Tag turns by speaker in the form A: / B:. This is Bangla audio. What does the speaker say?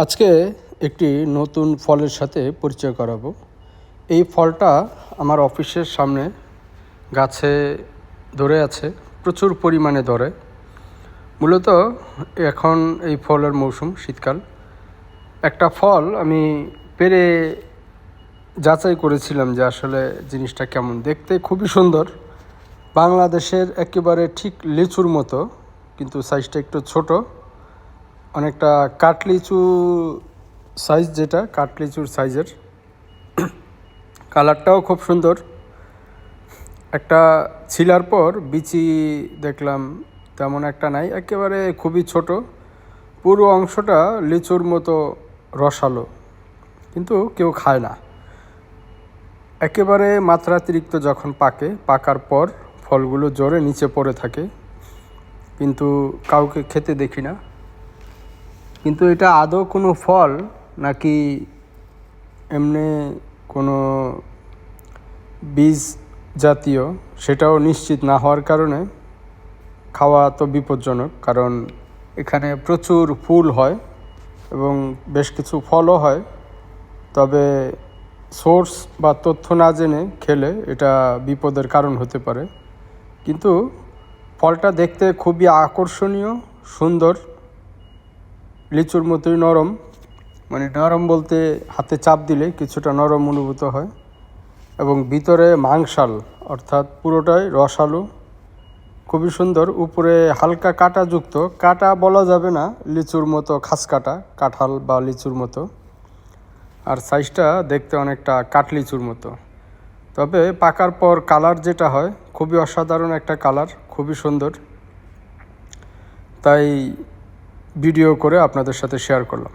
A: আজকে একটি নতুন ফলের সাথে পরিচয় করাবো। এই ফলটা আমার অফিসের সামনে গাছে ধরে আছে, প্রচুর পরিমাণে ধরে। মূলত এখন এই ফলের মৌসুম, শীতকাল। একটা ফল আমি পেরে যাচাই করেছিলাম যে আসলে জিনিসটা কেমন। দেখতে খুবই সুন্দর, বাংলাদেশের একেবারে ঠিক লিচুর মতো, কিন্তু সাইজটা একটু ছোট, অনেকটা কাঠলিচু সাইজ, যেটা কাঠলিচুর সাইজের। কালারটাও খুব সুন্দর। একটা ছিলার পর বিচি দেখলাম তেমন একটা নাই, একেবারে খুবই ছোট। পুরো অংশটা লিচুর মতো রসালো, কিন্তু কেউ খায় না। একেবারে মাত্রাতিরিক্ত যখন পাকার পর ফলগুলো জোরে নিচে পড়ে থাকে, কিন্তু কাউকে খেতে দেখি না। কিন্তু এটা আদৌ কোনো ফল নাকি এমনি কোনো বীজ জাতীয়, সেটাও নিশ্চিত না হওয়ার কারণে খাওয়া তো বিপজ্জনক। কারণ এখানে প্রচুর ফুল হয় এবং বেশ কিছু ফলও হয়, তবে সোর্স বা তথ্য না জেনে খেলে এটা বিপদের কারণ হতে পারে। কিন্তু ফলটা দেখতে খুবই আকর্ষণীয়, সুন্দর, লিচুর মতোই নরম। মানে নরম বলতে হাতে চাপ দিলে কিছুটা নরম অনুভূত হয়, এবং ভিতরে মাংসাল, অর্থাৎ পুরোটাই রসালো, খুবই সুন্দর। উপরে হালকা কাঁটাযুক্ত, কাঁটা বলা যাবে না, লিচুর মতো খাস কাটা, কাঁঠাল বা লিচুর মতো। আর সাইজটা দেখতে অনেকটা কাঠলিচুর মতো। তবে পাকার পর কালার যেটা হয়, খুবই অসাধারণ একটা কালার, খুবই সুন্দর। তাই ভিডিও করে আপনাদের সাথে শেয়ার করলাম।